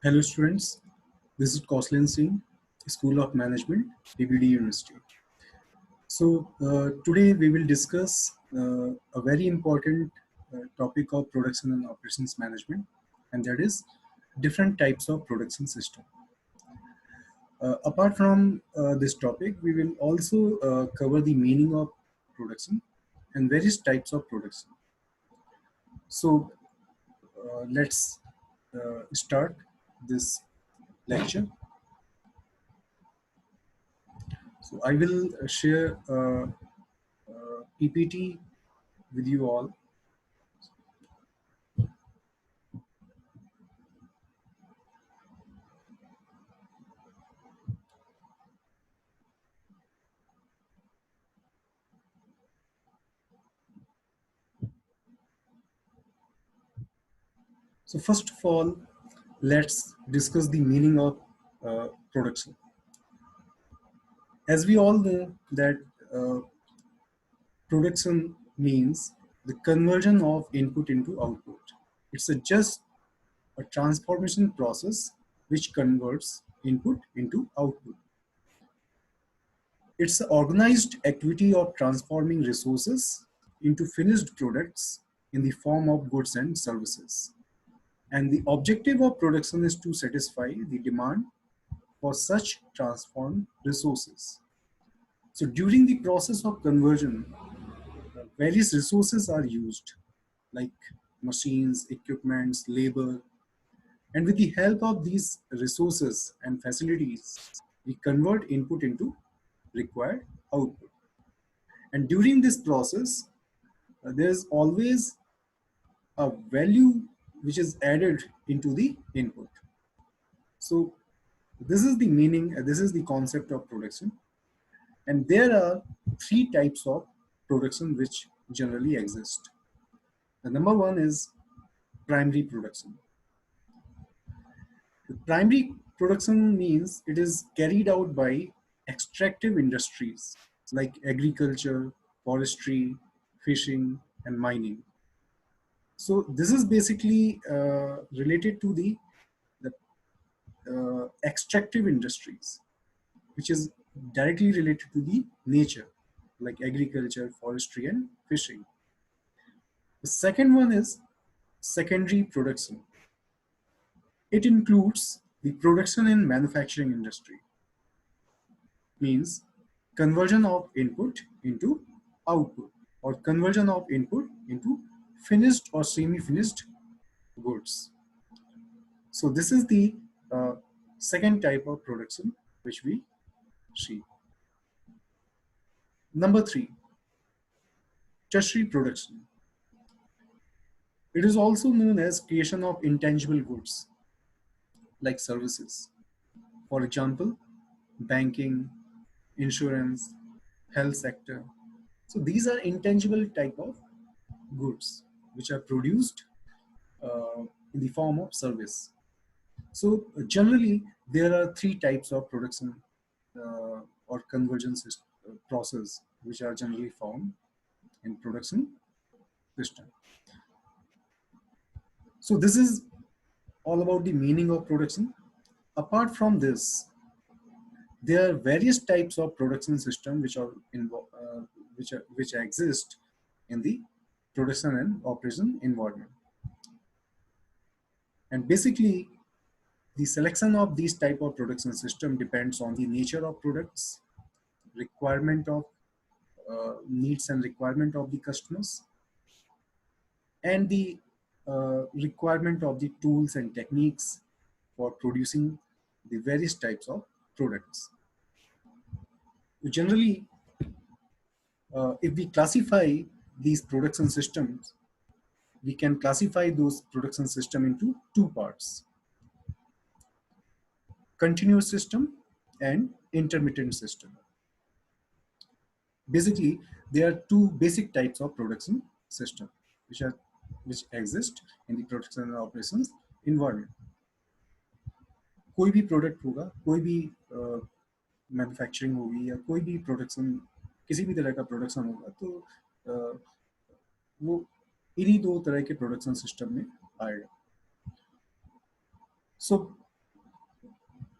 Hello students, this is Kauslin Singh, School of Management, PBD University. Today we will discuss a very important topic of production and operations management, and that is different types of production system. Apart from this topic, we will also cover the meaning of production and various types of production. Let's start this lecture. So I will share PPT with you all. So first of all, let's discuss the meaning of production. As we all know that uh, production means the conversion of input into output. It's just a transformation process which converts input into output. It's an organized activity of transforming resources into finished products in the form of goods and services. And the objective of production is to satisfy the demand for such transformed resources. So during the process of conversion, various resources are used like machines, equipments, labor, and with the help of these resources and facilities, we convert input into required output. And during this process, there's always a value which is added into the input. So this is the meaning, this is the concept of production. And there are three types of production which generally exist. The number one is primary production. The primary production means it is carried out by extractive industries like agriculture, forestry, fishing, and mining. So this is basically related to the extractive industries, which is directly related to the nature, like agriculture, forestry, and fishing. The second one is secondary production. It includes the production in manufacturing industry, means conversion of input into output or conversion of input into finished or semi-finished goods. So this is the uh, second type of production which we see. Number three, tertiary production. It is also known as creation of intangible goods like services. For example, banking, insurance, health sector. So these are intangible type of goods which are produced in the form of service. So generally, there are three types of production or conversion process which are generally found in production system. So this is all about the meaning of production. Apart from this, there are various types of production system which are which exist in the production and operation environment. And basically, the selection of these type of production system depends on the nature of products, requirement of needs and requirement of the customers, and the requirement of the tools and techniques for producing the various types of products. Generally, if we classify these production systems, we can classify those production system into two parts: continuous system and intermittent system. Basically, there are two basic types of production system which exist in the production and operations environment. कोई भी product होगा, कोई भी manufacturing होगी या कोई भी production, किसी भी तरह का प्रोडक्शन होगा, तो वो इन्हीं दो तरह के प्रोडक्शन सिस्टम में आएगा. So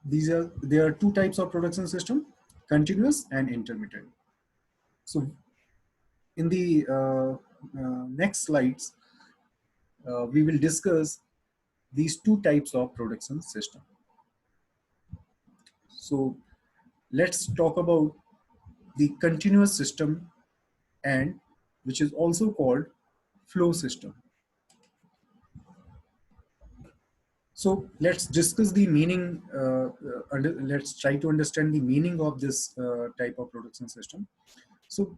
there are two types of production system: continuous and intermittent. So in the next slides, we will discuss these two types of production system. So let's talk about the continuous system, and which is also called flow system. So let's discuss the meaning, let's try to understand the meaning of this type of production system. So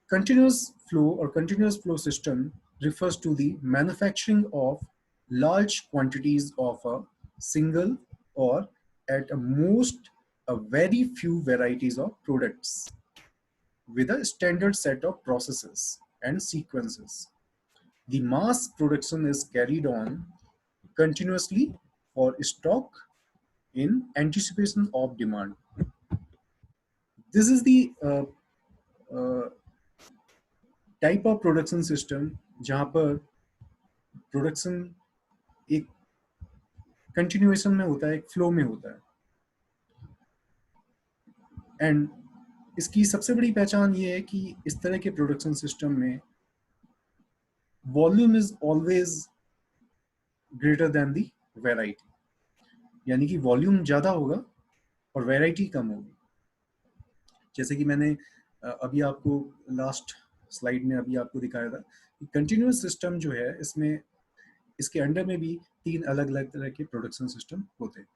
continuous flow or continuous flow system refers to the manufacturing of large quantities of a single, or at a most a very few varieties of products with a standard set of processes and sequences. The mass production is carried on continuously for stock in anticipation of demand. This is the uh, type of production system जहाँ पर production एक continuation में होता है, एक flow में होता है. एंड इसकी सबसे बड़ी पहचान ये है कि इस तरह के प्रोडक्शन सिस्टम में volume is always greater than the variety, यानी कि वॉल्यूम ज़्यादा होगा और वैरायटी कम होगी. जैसे कि मैंने अभी आपको लास्ट स्लाइड में अभी आपको दिखाया था कि कंटिन्यूअस सिस्टम जो है, इसमें इसके अंडर में भी तीन अलग अलग तरह के प्रोडक्शन सिस्टम होते हैं: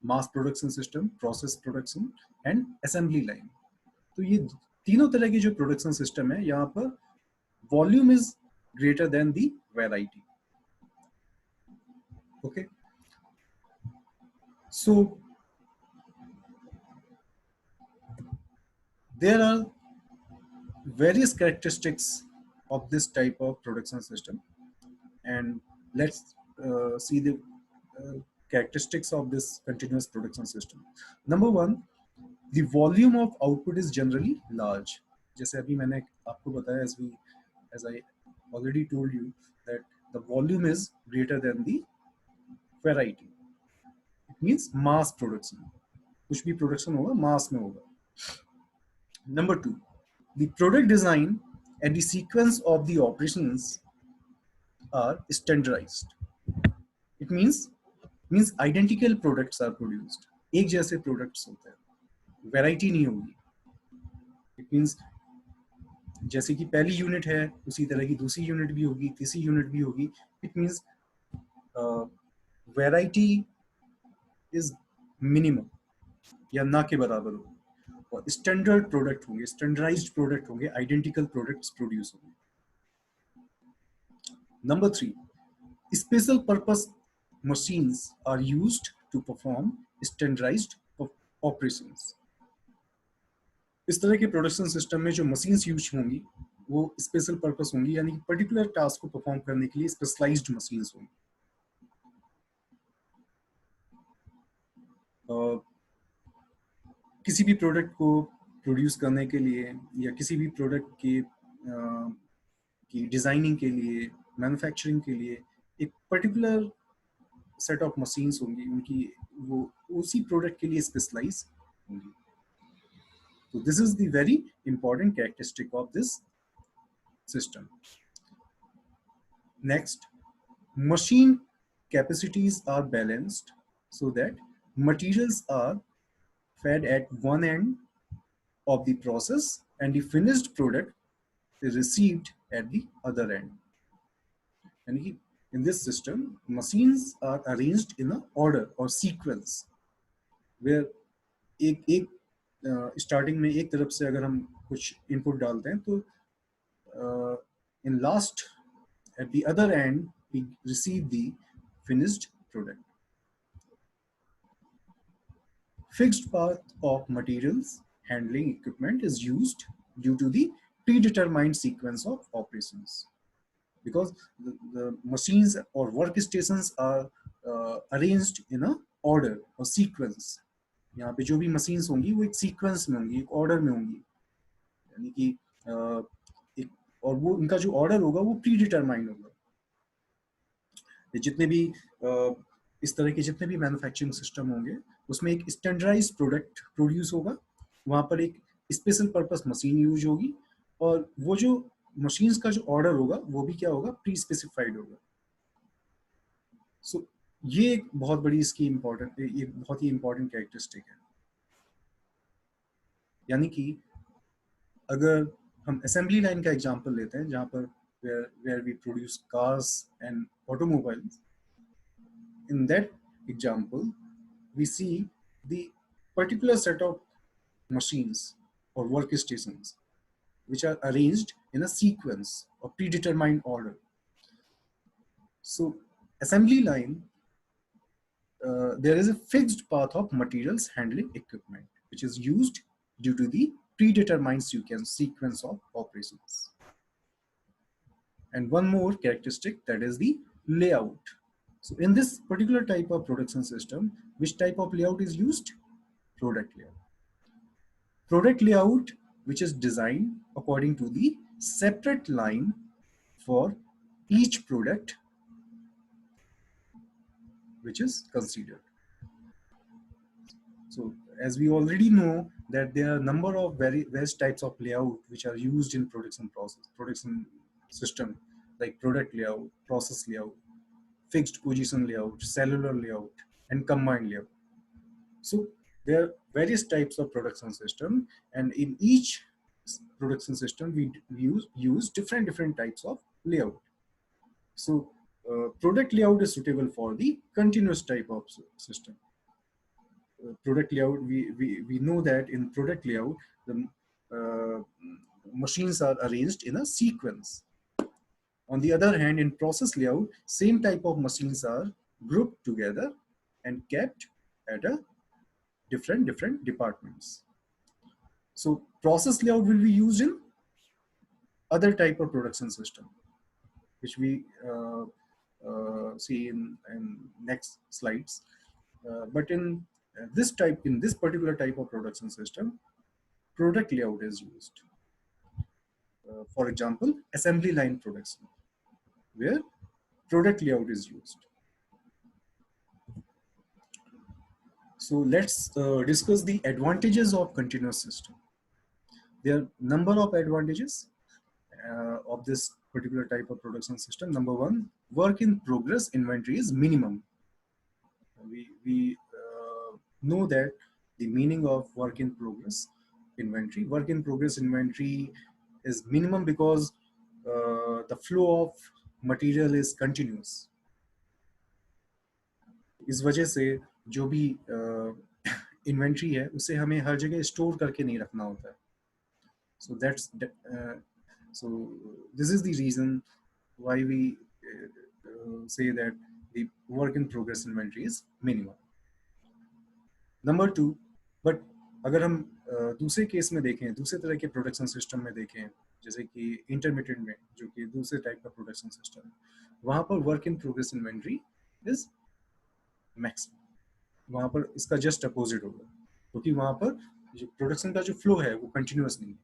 mass production system, process production and assembly line. तो ये तीनों तरह के जो प्रोडक्शन सिस्टम है, यहाँ पर volume is greater than the variety. Okay, so there are various characteristics of this type of production system, and let's see the characteristics of this continuous production system. Number one, the volume of output is generally large. जैसे अभी मैंने आपको बताया, as I already told you, that the volume is greater than the variety. It means mass production. कुछ भी production होगा mass में होगा. Number two, the product design and the sequence of the operations are standardized. It means identical products are produced. एक जैसे products होते हैं, variety नहीं होगी. It means जैसे कि पहली यूनिट है, उसी तरह की दूसरी यूनिट भी होगी, तीसरी यूनिट भी होगी. It means variety is minimum या ना के बराबर होगी. और स्टैंडर्ड प्रोडक्ट होंगे, स्टैंडर्डाइज्ड प्रोडक्ट होंगे, आइडेंटिकल प्रोडक्ट्स प्रोड्यूस होंगे. Number three, special purpose machines are used to perform standardized operations. इस तरह के प्रोडक्शन सिस्टम में जो मशीन्स यूज होंगी वो स्पेशल पर्पस होंगी, यानी कि पर्टिकुलर टास्क को परफॉर्म करने के लिए स्पेशलाइज्ड मशीन्स होंगी. किसी भी प्रोडक्ट को प्रोड्यूस करने के लिए या किसी भी प्रोडक्ट की डिजाइनिंग के लिए, मैन्युफैक्चरिंग के लिए एक पर्टिकुलर सेट ऑफ मशीन्स होंगी, उनकी वो उसी प्रोडक्ट के लिए स्पेशलाइज होंगी. So this is the very important characteristic of this system. Next, machine capacities are balanced so that materials are fed at one end of the process and the finished product is received at the other end. And in this system, machines are arranged in an order or sequence where एक starting में एक तरफ से अगर हम कुछ input डालते हैं तो in last at the other end we receive the finished product. Fixed path of materials handling equipment is used due to the predetermined sequence of operations, because the machines or workstations are arranged in a order or sequence. यहाँ पे जो भी machines होंगी वो एक sequence में होंगी, एक order में होंगी, यानी कि एक, और वो इनका जो order होगा वो predetermined होगा. जितने भी इस तरह के जितने भी मैन्युफैक्चरिंग सिस्टम होंगे उसमें एक स्टैंडर्डाइज्ड प्रोडक्ट प्रोड्यूस होगा, वहाँ पर एक स्पेशल पर्पस मशीन यूज होगी, और वो जो मशीन्स का जो ऑर्डर होगा वो भी क्या होगा, प्री स्पेसिफाइड होगा। सो ये एक बहुत बड़ी इसकी इम्पोर्टेंट, ये बहुत ही इम्पोर्टेंट कैरेक्टरिस्टिक है। यानी कि अगर हम असेंबली लाइन का एग्जांपल लेते हैं जहाँ पर where we produce cars and automobiles, in that example we see the particular set of machines or workstations which are arranged in a sequence or predetermined order. So assembly line, there is a fixed path of materials handling equipment which is used due to the predetermined sequence of operations. And one more characteristic, that is the layout. So in this particular type of production system, which type of layout is used? Product layout. Product layout which is designed according to the separate line for each product which is considered. So as we already know that there are a number of various types of layout which are used in production system, like product layout, process layout, fixed position layout, cellular layout, and combined layout. So there are various types of production system, and in each production system we use different types of layout. So product layout is suitable for the continuous type of system. Product layout, we know that in product layout the machines are arranged in a sequence. On the other hand, in process layout, same type of machines are grouped together and kept at a different departments. So process layout will be used in other type of production system, which we see in next slides. But in this particular type of production system, product layout is used. For example, assembly line production, where product layout is used. So let's discuss the advantages of continuous system. There are number of advantages of this particular type of production system. Number one, work in progress inventory is minimum. We know that the meaning of work in progress inventory. Work in progress inventory is minimum because the flow of material is continuous. इस वजह से जो भी inventory है उसे हमें हर जगह store करके नहीं रखना होता है. So that's so this is the reason why we say that the work in progress inventory is minimum. Number two, but अगर हम दूसरे केस में देखें, दूसरे तरह के प्रोडक्शन सिस्टम में देखें, जैसे कि इंटरमीडिएट में, जो कि दूसरे टाइप का प्रोडक्शन सिस्टम है, वहाँ पर work in progress inventory is maximum. वहाँ पर इसका जस्ट अपोजिट होगा, क्योंकि वहाँ पर जो प्रोडक्शन का जो फ्लो है वो कंटिन्यूस नहीं है.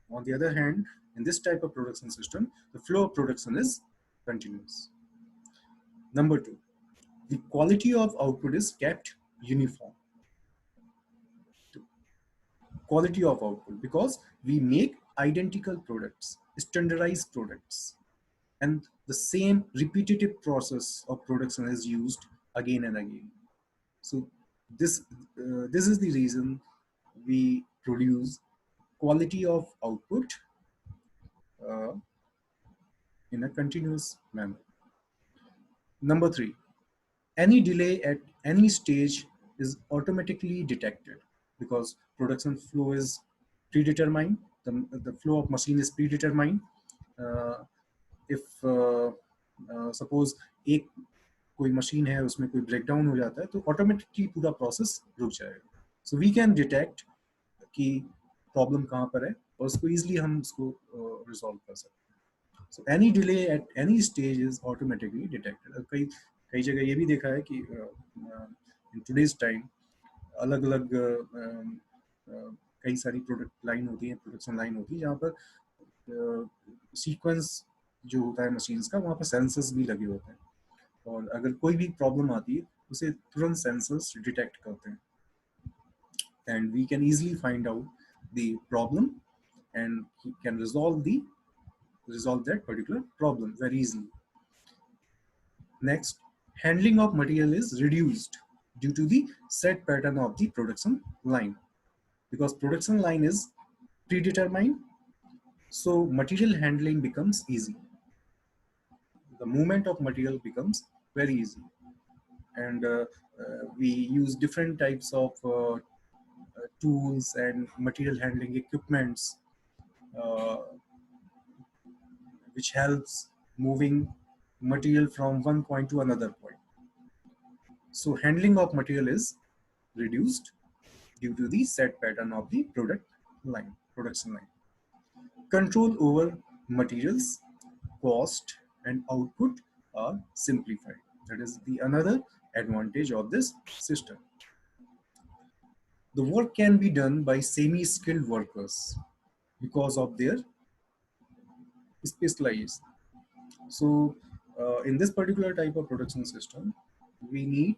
On the other hand, in this type of production system, the flow of production is continuous. Number two, the quality of output is kept uniform. Quality of output, because we make identical products, standardized products, and the same repetitive process of production is used again and again. So this is the reason we produce quality of output in a continuous manner. Number three, any delay at any stage is automatically detected because production flow is predetermined. The flow of machine is predetermined. If suppose एक कोई machine है उसमें कोई breakdown हो जाता है तो automatically पूरा प्रोसेस रुक जाएगा. सो वी कैन डिटेक्ट कि प्रॉब्लम कहाँ पर है और उसको इजीली हम उसको रिजॉल्व कर सकते हैं. So any delay at any stage is automatically detected. कई जगह ये भी देखा है कि इन टुडेज टाइम अलग अलग कई सारी प्रोडक्ट लाइन होती है, प्रोडक्शन लाइन होती है, जहाँ पर सीक्वेंस जो होता है मशीन्स का, वहाँ पर सेंसर्स भी लगे होते हैं. और अगर कोई भी प्रॉब्लम आती है उसे तुरंत सेंसर्स डिटेक्ट करते हैं, and we can easily find out the problem and can resolve that particular problem very easily. Next, handling of material is reduced due to the set pattern of the production line, because production line is predetermined, so material handling becomes easy. The movement of material becomes very easy, and we use different types of tools and material handling equipments, uh, which helps moving material from one point to another point. So handling of material is reduced due to the set pattern of the production line. Control over materials, cost, and output are simplified. That is the another advantage of this system. The work can be done by semi-skilled workers because of their specialization. So in this particular type of production system, we need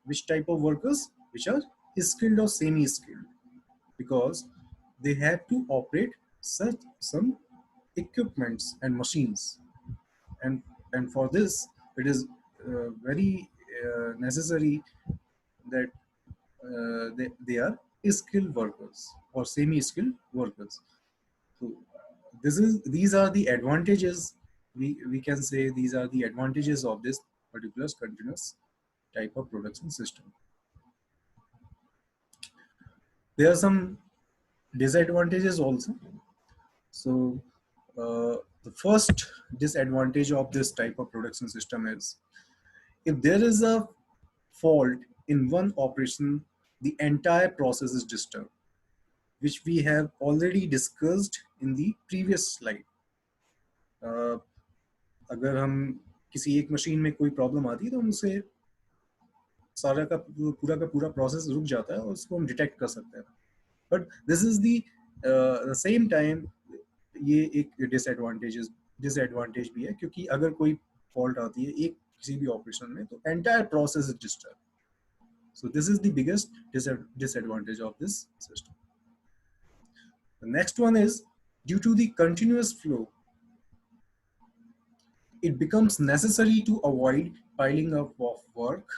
which type of workers, which are skilled or semi-skilled, because they have to operate such some equipments and machines, and for this it is very necessary that they are skilled workers or semi-skilled workers. So these are the advantages. We can say these are the advantages of this particular continuous type of production system. There are some disadvantages also. So the first disadvantage of this type of production system is, if there is a fault in one operation, the entire process is disturbed, which we have already discussed in the previous slide. अगर हम किसी एक machine में कोई problem आती है तो हम उसे सारा का पूरा प्रोसेस रुक जाता है और उसको हम डिटेक्ट कर सकते हैं. But this is the same time ये एक डिसएडवांटेज भी है, क्योंकि अगर कोई फॉल्ट आती है एक किसी भी ऑपरेशन में तो entire process is disturb. So this is the biggest disadvantage of this system. The next one is, due to the continuous flow, it becomes necessary to avoid piling up of work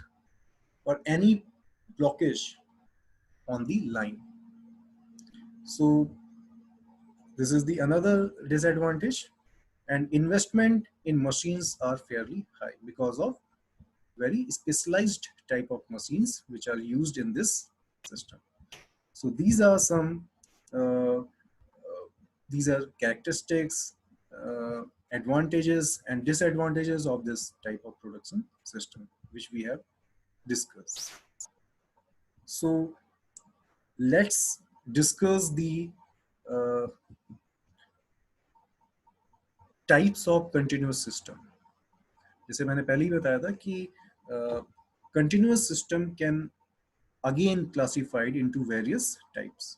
or any blockage on the line. So this is the another disadvantage, and investment in machines are fairly high because of very specialized type of machines which are used in this system. So these are some these are characteristics, advantages and disadvantages of this type of production system which we have discussed. So let's discuss the uh, types of continuous system. जैसे मैंने पहले ही बताया था कि continuous system can again classified into various types.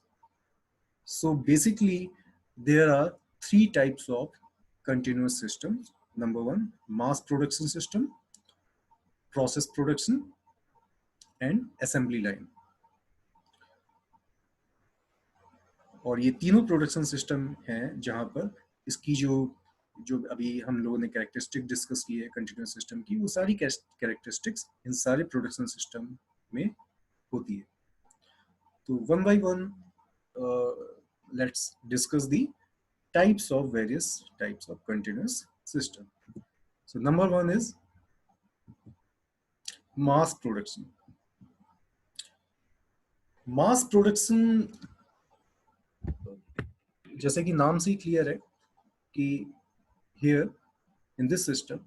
So basically there are three types of continuous systems. Number one, mass production system, process production, and assembly line. और ये तीनों production system हैं जहां पर इसकी जो अभी हम लोगों ने कैरेक्टरिस्टिक डिस्कस की है कंटिन्यूस सिस्टम की, वो सारी कैरेक्टरिस्टिक्स इन सारे प्रोडक्शन सिस्टम में होती है. तो one by one let's discuss the types of various types of continuous system. So number one is mass production. Mass production, जैसे कि नाम से ही क्लियर है कि here in this system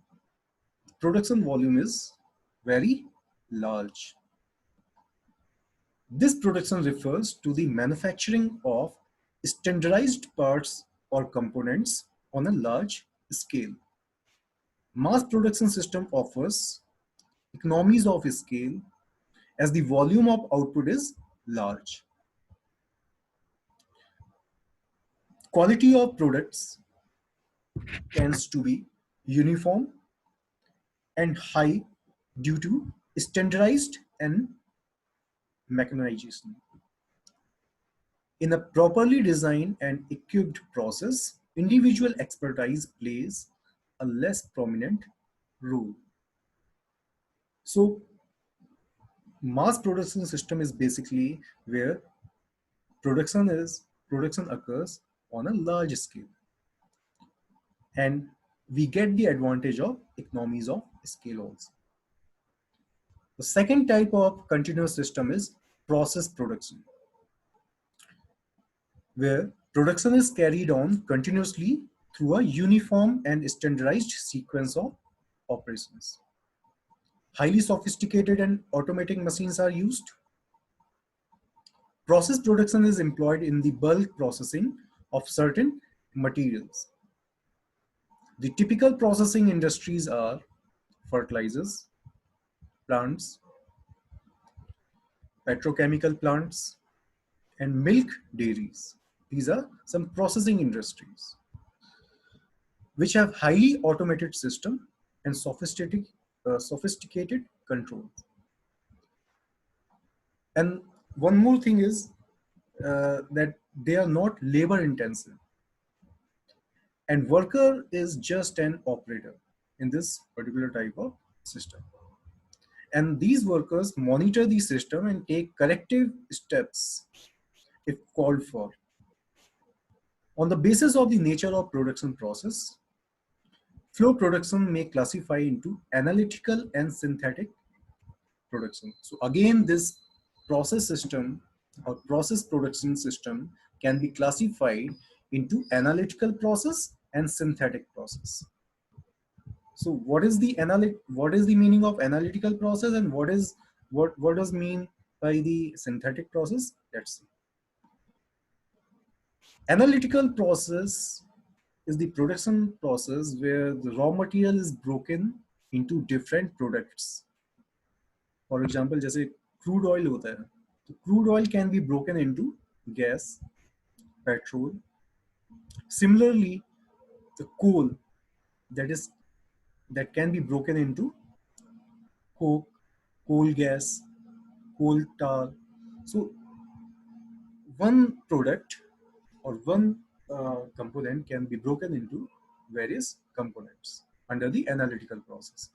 production volume is very large. This production refers to the manufacturing of standardized parts or components on a large scale. Mass production system offers economies of scale as the volume of output is large. Quality of products tends to be uniform and high due to standardized and mechanization. In a properly designed and equipped process, individual expertise plays a less prominent role. So mass production system is basically where production occurs on a large scale, and we get the advantage of economies of scale also. The second type of continuous system is process production, where production is carried on continuously through a uniform and standardized sequence of operations. Highly sophisticated and automatic machines are used. Process production is employed in the bulk processing of certain materials. The typical processing industries are fertilizers, plants, petrochemical plants, and milk dairies. These are some processing industries which have highly automated system and sophisticated controls. And one more thing is that they are not labor intensive, and worker is just an operator in this particular type of system. And these workers monitor the system and take corrective steps if called for. On the basis of the nature of production process, flow production may classify into analytical and synthetic production. So again, this process system or process production system can be classified into analytical process and synthetic process. So what is the meaning of analytical process, and what does mean by the synthetic process? Let's see. Analytical process is the production process where the raw material is broken into different products. For example, जैसे crude oil होता है, तो crude oil can be broken into gas, petrol. Similarly, the coal that can be broken into coke, coal gas, coal tar. So one product or one component can be broken into various components under the analytical process.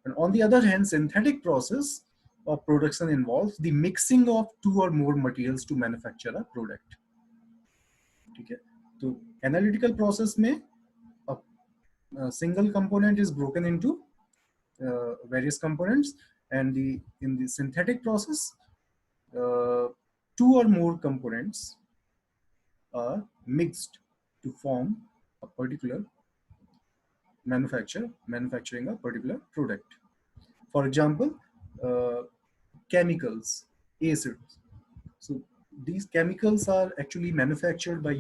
And on the other hand, synthetic process of production involves the mixing of two or more materials to manufacture a product. Okay, so analytical process में a single component is broken into various components, and in the synthetic process, two or more components are mixed to form a particular manufacturing a particular product. For example, chemicals, acids. So these chemicals are actually manufactured by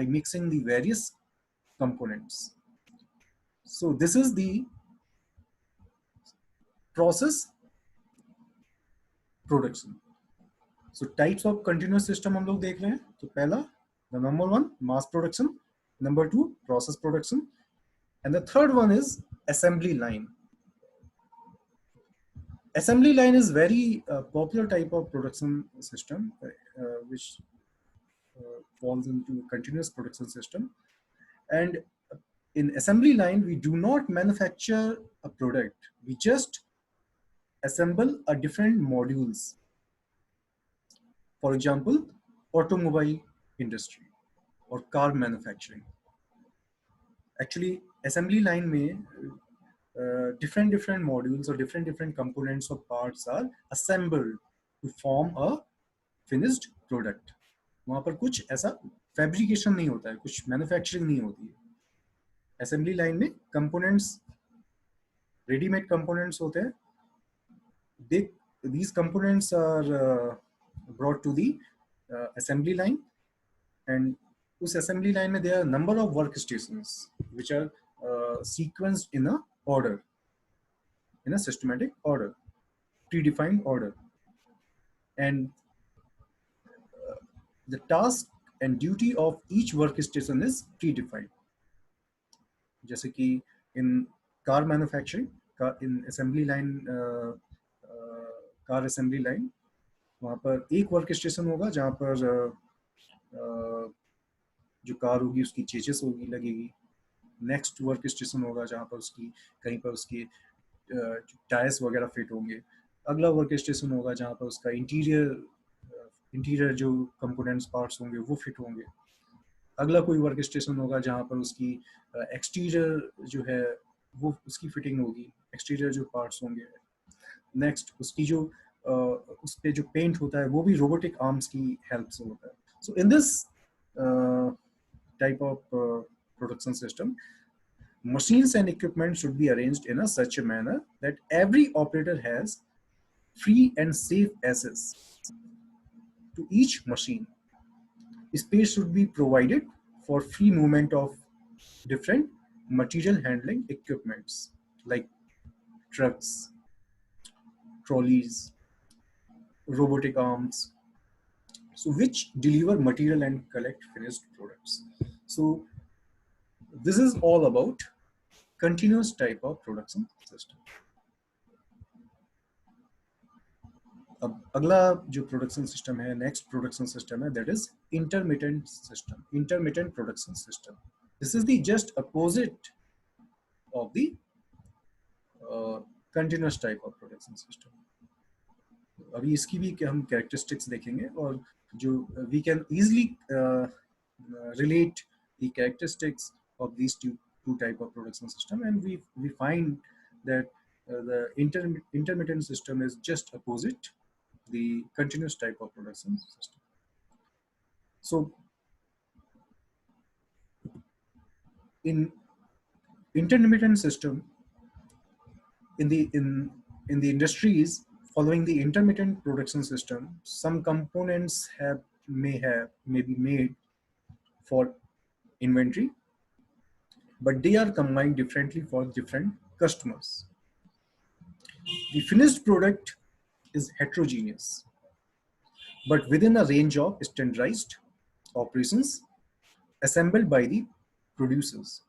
mixing the various components. So this is the process production. So types of continuous system हम लोग देख रहे हैं. तो पहला, the number one, mass production. Number two, process production. And the third one is assembly line. Assembly line is very popular type of production system which falls into continuous production system. And in assembly line, we do not manufacture a product. We just assemble a different modules. For example, automobile industry or car manufacturing. Actually, assembly line में different modules or different components or parts are assembled to form a finished product. वहाँ पर कुछ ऐसा fabrication नहीं होता है, कुछ manufacturing नहीं होती है. Assembly line में components, ready-made components होते हैं. These components are brought to the assembly line, and उस assembly line में there are a number of workstations which are sequenced in a order, in a systematic order, predefined order, and the task and duty of each workstation is predefined. जैसे कि in car manufacturing, in assembly line, car assembly line, वहाँ पर एक work station होगा जहाँ पर जो car होगी उसकी चेचिस होगी लगेगी। नेक्स्ट वर्क स्टेशन होगा जहाँ पर उसकी कहीं पर उसकी टायर्स वगैरह फिट होंगे। अगला वर्क स्टेशन होगा जहाँ पर उसका इंटीरियर जो कंपोनेंट्स पार्ट्स होंगे वो फिट होंगे। अगला कोई वर्क स्टेशन होगा जहाँ पर उसकी एक्सटीरियर जो है वो उसकी फिटिंग होगी, एक्सटीरियर जो पार्ट्स होंगे। नेक्स्ट उसकी जो उस पे जो पेंट होता है वो भी रोबोटिक आर्म्स की हेल्प से होता है। So in this type of production system, machines and equipment should be arranged in a such a manner that every operator has free and safe access to each machine. Space should be provided for free movement of different material handling equipments like trucks, trolleys, robotic arms, so which deliver material and collect finished products. So this is all about continuous type of production system. अब अगला जो production system है, next production system है, that is intermittent system, intermittent production system. This is the just opposite of the continuous type of production system. अभी इसकी भी हम characteristics देखेंगे और जो we can easily relate the characteristics of these two type of production system, and we find that the intermittent system is just opposite the continuous type of production system. So in intermittent system, in the industries following the intermittent production system, some components may be made for inventory, but they are combined differently for different customers. The finished product is heterogeneous, but within a range of standardized operations assembled by the producers.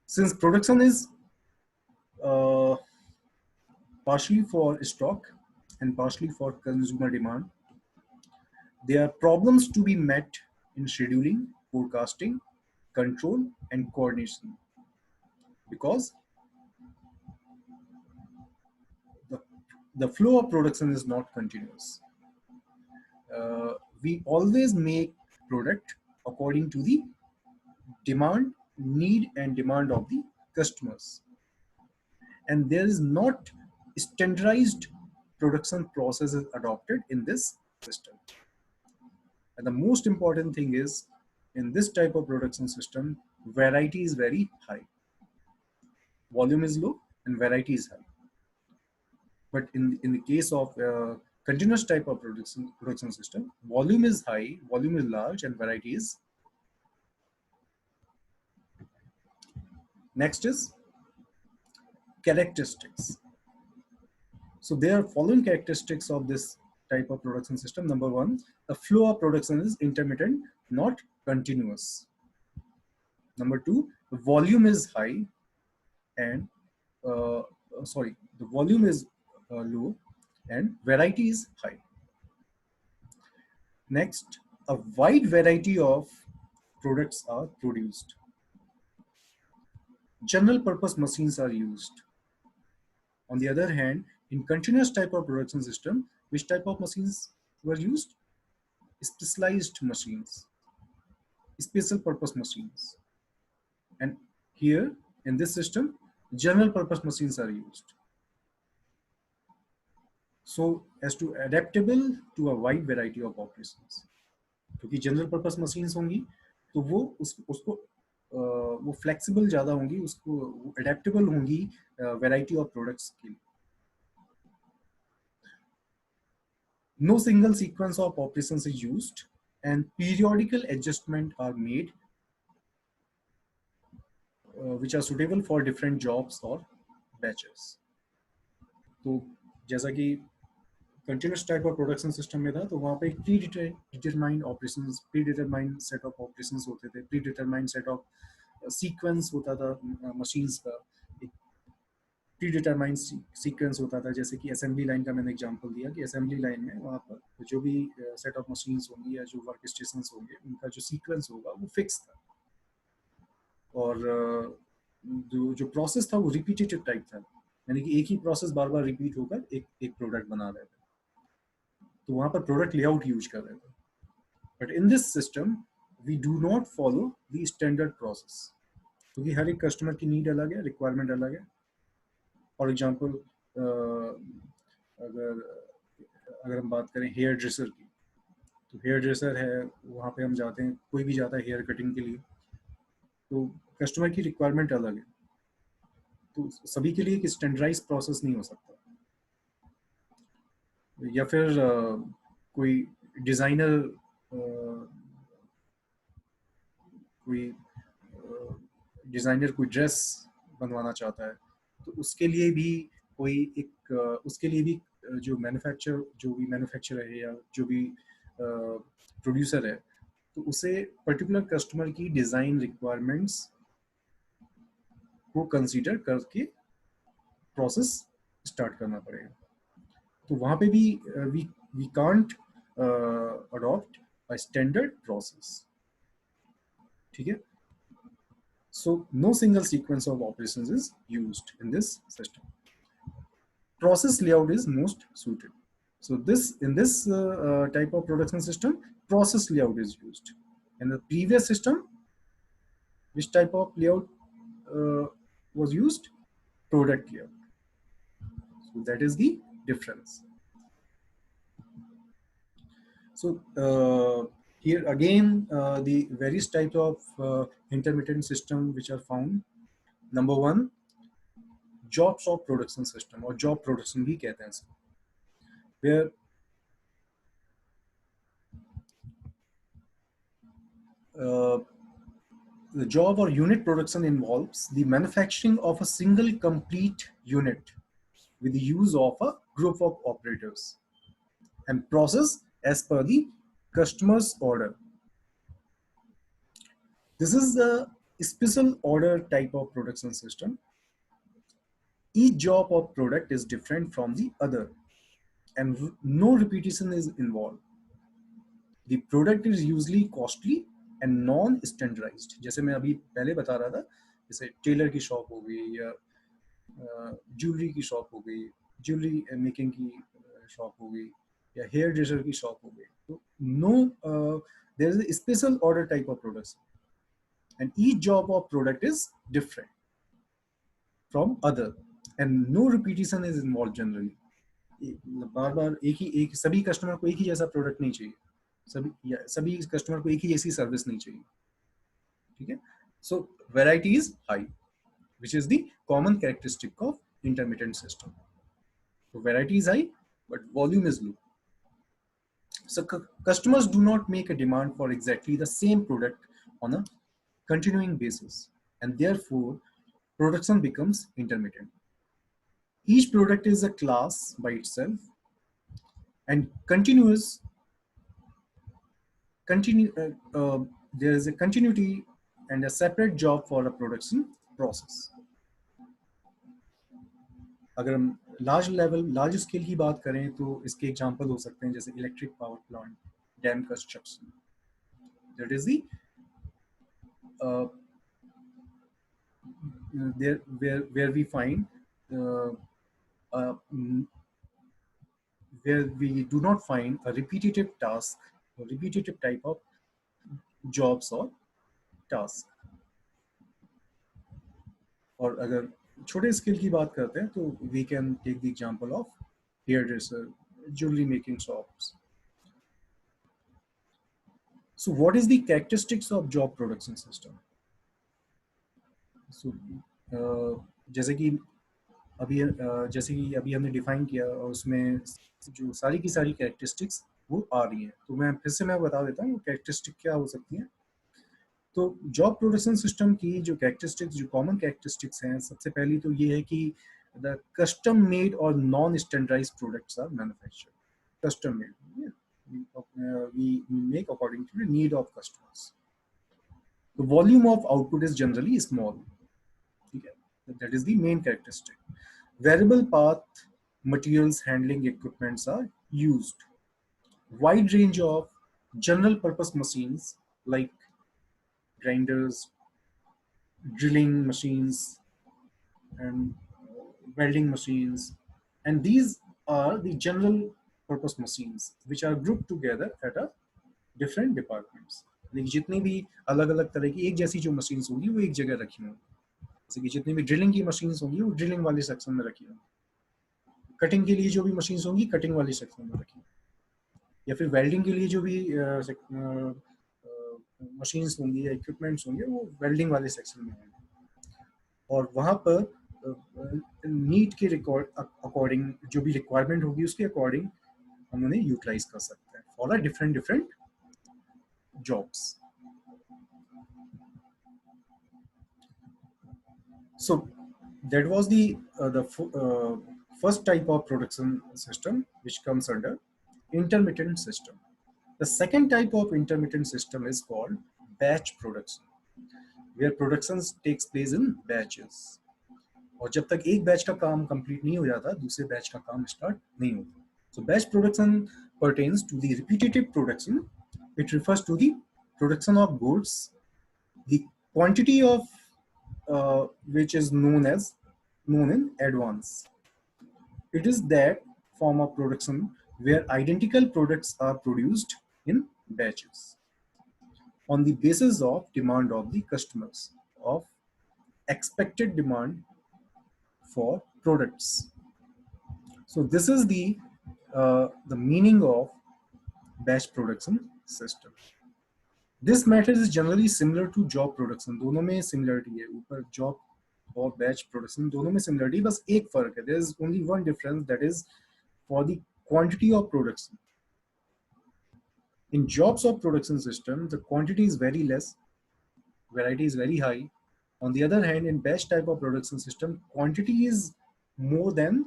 Since production is uh, partially for stock and partially for consumer demand, there are problems to be met in scheduling, forecasting, control, and coordination, because the, the flow of production is not continuous. We always make product according to the demand, need, and demand of the customers, and there is not standardized production processes adopted in this system. And the most important thing is, in this type of production system, variety is very high, volume is low and variety is high. But in the case of continuous type of production system, volume is high, volume is large, and variety is. Next is characteristics. So there are following characteristics of this type of production system. Number one, the flow of production is intermittent, not continuous. Number two, the volume is high and the volume is low and variety is high. Next, a wide variety of products are produced. General purpose machines are used. On the other hand, in continuous type of production system, which type of machines were used? Specialized machines, special purpose machines. And here in this system, general purpose machines are used, so as to adaptable to a wide variety of operations. क्योंकि general purpose machines होंगी तो वो उसको वो flexible ज़्यादा होंगी, उसको adaptable होंगी वैरायटी ऑफ प्रोडक्ट्स के लिए. No single sequence of operations is used and periodical adjustment are made which are suitable for different jobs or batches. तो जैसा कि continuous type of production system में था तो वहाँ पे एक pre determined operations, pre determined set of operations होते थे, pre determined set of sequence होता था मशीन्स का, प्री डिटरमाइंड सीक्वेंस होता था, जैसे कि असेंबली लाइन का मैंने एग्जांपल दिया कि असेंबली लाइन में वहाँ पर जो भी सेट ऑफ मशीन्स होंगी या जो वर्क स्टेशन होंगे उनका जो सीक्वेंस होगा वो फिक्स था, और जो प्रोसेस था वो रिपीटेटिव टाइप था, यानी कि एक ही प्रोसेस बार बार रिपीट होकर एक प्रोडक्ट बना रहे थे, तो वहाँ पर प्रोडक्ट लेआउट यूज कर रहे थे। But in this system we do not follow the standard process, क्योंकि हर एक कस्टमर की नीड अलग है, रिक्वायरमेंट अलग है। फॉर एग्जांपल अगर अगर हम बात करें हेयर ड्रेसर की, तो हेयर ड्रेसर है, वहाँ पे हम जाते हैं, कोई भी जाता है हेयर कटिंग के लिए, तो कस्टमर की रिक्वायरमेंट अलग है, तो सभी के लिए एक स्टैंडर्डाइज प्रोसेस नहीं हो सकता। या फिर कोई डिज़ाइनर कोई डिज़ाइनर कोई ड्रेस बनवाना चाहता है, तो उसके लिए भी कोई एक उसके लिए भी जो भी मैन्युफैक्चरर है या जो भी प्रोड्यूसर है, तो उसे पर्टिकुलर कस्टमर की डिज़ाइन रिक्वायरमेंट्स को कंसीडर करके प्रोसेस स्टार्ट करना पड़ेगा। तो वहाँ पे भी we can't adopt a standard process, ठीक है। So no single sequence of operations is used in this system. Process layout is most suited. So in this type of production system, process layout is used. In the previous system, which type of layout uh, was used? Product layout. So that is the difference. So here again, the various types of intermittent system which are found. Number one, job shop production system or job production भी कहते हैं इसको, where the job or unit production involves the manufacturing of a single complete unit with the use of a group of operators and process as per the customer's order. This is a special order type of production system. Each job or product is different from the other and no repetition is involved. The product is usually costly and non-standardized. जैसे मैं अभी पहले बता रहा था, जैसे Taylor की shop हो गई या ज्वेलरी की शॉप हो गई, ज्वेलरी मेकिंग की शॉप हो गई, या हेयर ड्रेसर की शॉप हो गई, तो no there is a special order type of products and each job or product is different from other and no repetition is involved generally. बार बार एक सभी कस्टमर को एक ही जैसा प्रोडक्ट नहीं चाहिए, सभी कस्टमर को एक ही जैसी सर्विस नहीं चाहिए, ठीक है। So variety is high which is the common characteristic of intermittent system. So variety is high but volume is low. So customers do not make a demand for exactly the same product on a continuing basis and therefore production becomes intermittent. Each product is a class by itself and there is a continuity and a separate job for a production process. अगर हम large scale की बात करें तो इसके example हो सकते हैं जैसे electric power plant, dam construction, that is the where we find where we do not find a repetitive task or repetitive type of jobs or task. और अगर छोटे स्केल की बात करते हैं तो we can take the example of hair dresser, jewelry making shops. So what is the characteristics of job production system? So जैसे कि अभी हमने डिफाइन किया और उसमें जो सारी की सारी कैरेक्टरिस्टिक्स वो आ रही हैं, तो मैं फिर से बता देता हूँ कैरेक्टरिस्टिक क्या हो सकती हैं। तो जॉब प्रोडक्शन सिस्टम की जो कैरेक्टरिस्टिक्स, जो कॉमन कैरेक्टरिस्टिक्स हैं, सबसे पहली तो ये है कि द कस्टम मेड और non standardized products are manufactured. Custom made we make according to the need of customers. The volume of output is generally small. That is the main characteristic. Variable path materials handling equipments are used. Wide range of general purpose machines like grinders, drilling machines, and welding machines. And these are the general purpose machines which are grouped together at a different departments. लेकिन जितनी भी अलग अलग तरह की एक जैसी जो मशीन्स होंगी वो एक जगह रखी होंगी, जैसे कि जितनी भी ड्रिलिंग की मशीन्स होंगी वो ड्रिलिंग वाले सेक्शन में रखी होंगी, कटिंग के लिए जो भी मशीन्स होंगी कटिंग वाले सेक्शन में रखी, या फिर वेल्डिंग के लिए जो भी मशीन्स होंगी या इक्विपमेंट्स होंगे वो वेल्डिंग वाले सेक्शन में होंगे, और वहाँ पर नीड के रिकॉर्ड अकॉर्डिंग जो भी रिक्वायरमेंट होगी उसके अकॉर्डिंग हम उन्हें यूटिलाइज कर सकते हैं for a different different jobs. So that was the first type of production system which comes under intermittent system. The second type of intermittent system is called batch production, where production takes place in batches. और जब तक एक batch का काम complete नहीं हो जाता दूसरे बैच का काम स्टार्ट नहीं होता. So batch production pertains to the repetitive production. It refers to the production of goods, the quantity of which is known in advance. It is that form of production where identical products are produced in batches on the basis of demand of the customers, of expected demand for products. So this is the meaning of batch production system. This method is generally similar to job production. दोनों में similarity है, ऊपर job और batch production दोनों में similarity, बस एक फर्क है. There is only one difference, that is for the quantity of production. In jobs of production system, the quantity is very less, variety is very high. On the other hand, in batch type of production system, quantity is more than,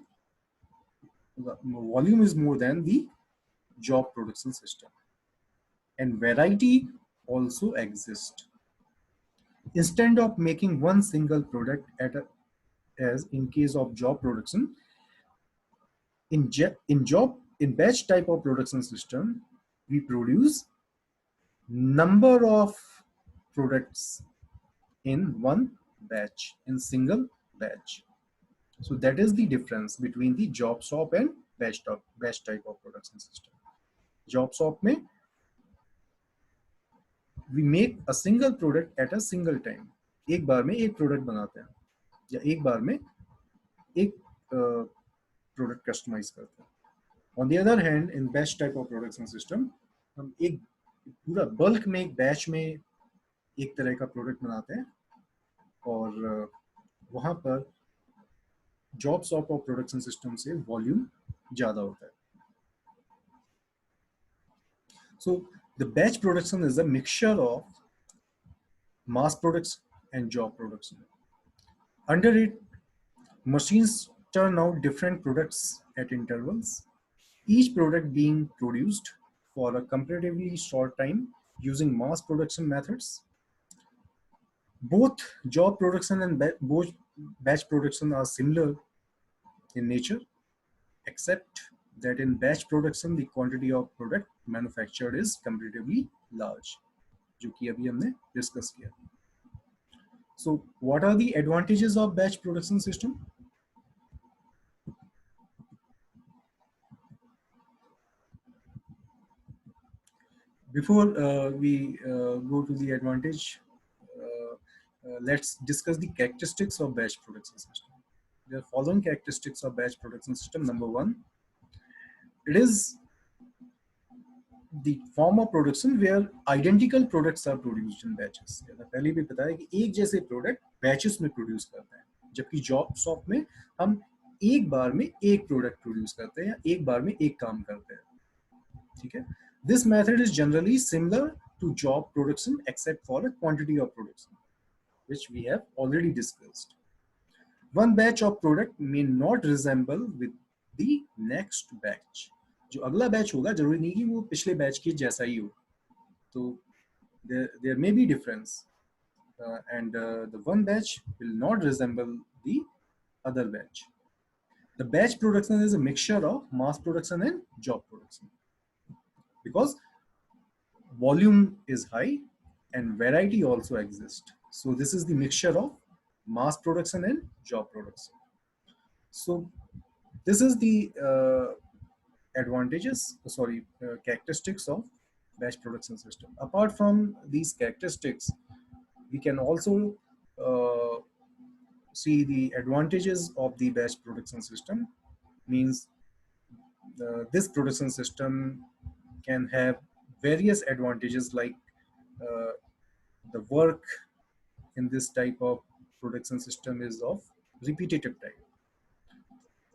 volume is more than the job production system, and variety also exists. Instead of making one single product as in case of job production, in batch type of production system, we produce number of products in one batch, in single batch. So that is the difference between the job shop and batch type of production system. Job shop में we make a single product at a single time. एक बार में एक product बनाते हैं या एक बार में एक प्रोडक्ट कस्टमाइज करते हैं. On the other hand, in batch type of production system, हम एक पूरा बल्क में एक बैच में एक तरह का प्रोडक्ट बनाते हैं, और वहाँ पर job shop of production system से वॉल्यूम ज़्यादा होता है. So the batch production is a mixture of mass production and job production. Under it, machines turn out different products at intervals, each product being produced for a comparatively short time using mass production methods. Both job production and both batch production are similar in nature, except that in batch production the quantity of product manufactured is comparatively large, जो कि अभी हमने discuss किया. So what are the advantages of batch production system? Before we go to the advantage, let's discuss the characteristics of batch production system. There are following characteristics of batch production system. Number one, it is the form of production where identical products are produced in batches. पहले भी बताया कि एक जैसे product batches में produce करते हैं, जबकि जॉब शॉप में हम एक बार में एक प्रोडक्ट प्रोड्यूस करते हैं या एक बार में एक काम करते हैं. ठीक है. This method is generally similar to job production except for a quantity of production, which we have already discussed. One batch of product may not resemble with the next batch. जो अगला बैच होगा जरूरी नहीं कि वो पिछले batch के जैसा ही हो. तो there may be difference, and the one batch will not resemble the other batch. The batch production is a mixture of mass production and job production, because volume is high and variety also exists. So this is the mixture of mass production and job production. So this is the characteristics of batch production system. Apart from these characteristics, we can also uh, see the advantages of the batch production system. Means this production system can have various advantages, like uh, the work in this type of production system is of repetitive type.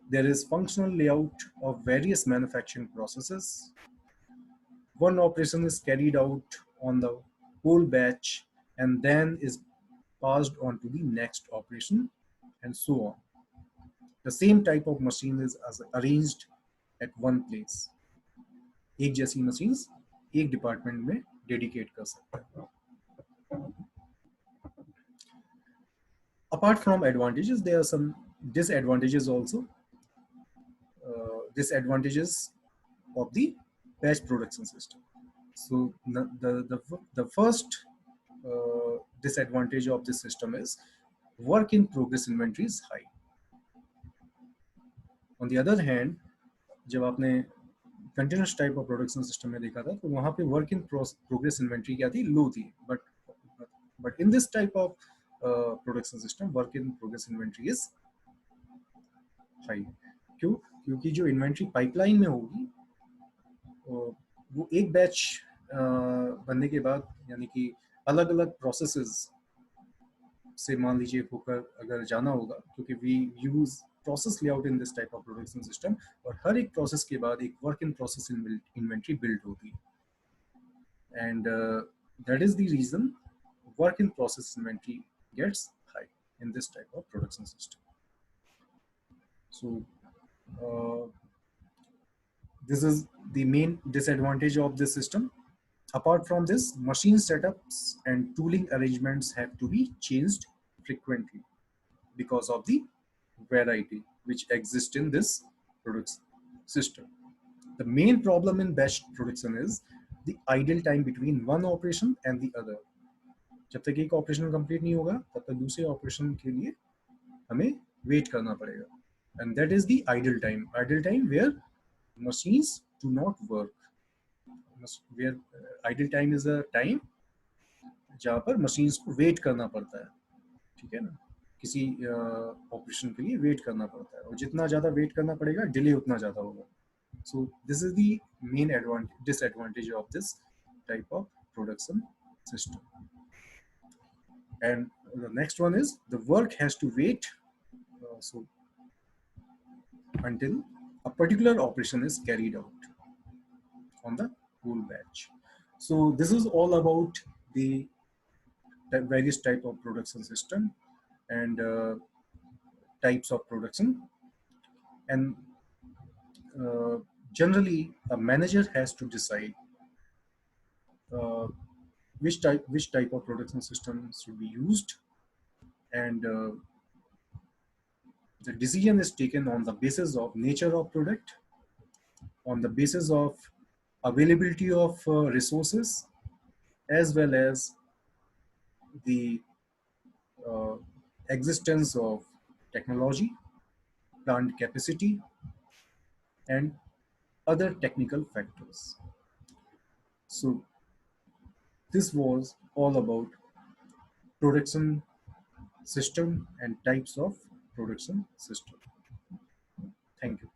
There is functional layout of various manufacturing processes. One operation is carried out on the whole batch and then is passed on to the next operation, and so on. The same type of machine is arranged at one place. एक जैसी machines एक department में dedicate कर सकते हैं. Apart from advantages, there are some disadvantages also. Disadvantages of the batch production system. So the first disadvantage of this system is work in progress inventory is high. On the other hand, जब आपने continuous type of production system में देखा था, तो वहाँ पे work in progress inventory क्या थी, low थी. But in this type of production system, work in progress inventory is high. क्यों? क्योंकि जो इन्वेंट्री पाइपलाइन में होगी वो एक बैच बनने के बाद, यानी कि अलग अलग प्रोसेसेस से मान लीजिए होकर अगर जाना होगा, क्योंकि we use process layout in this type of production system, और हर एक प्रोसेस के बाद एक work in process inventory build होती है, and that is the reason work in process inventory gets high in this type of production system. So this is the main disadvantage of this system. Apart from this, machine setups and tooling arrangements have to be changed frequently because of the variety which exists in this production system. The main problem in batch production is the idle time between one operation and the other. जब तक एक operation complete नहीं होगा तब तक दूसरे operation के लिए हमें वेट करना पड़ेगा, and that is the idle time. Idle time where machines do not work. Where idle time is a time जहाँ पर machines को वेट करना पड़ता है, ठीक है ना, किसी ऑपरेशन के लिए वेट करना पड़ता है, और जितना ज़्यादा वेट करना पड़ेगा डिले उतना ज़्यादा होगा. So this is the main disadvantage of this type of production system. And the next one is the work has to wait until a particular operation is carried out on the whole batch. So this is all about the various type of production system and types of production. And generally, a manager has to decide which type of production system should be used, and the decision is taken on the basis of nature of product, on the basis of availability of resources, as well as the existence of technology, plant capacity, and other technical factors. So this was all about production system and types of production system. Thank you.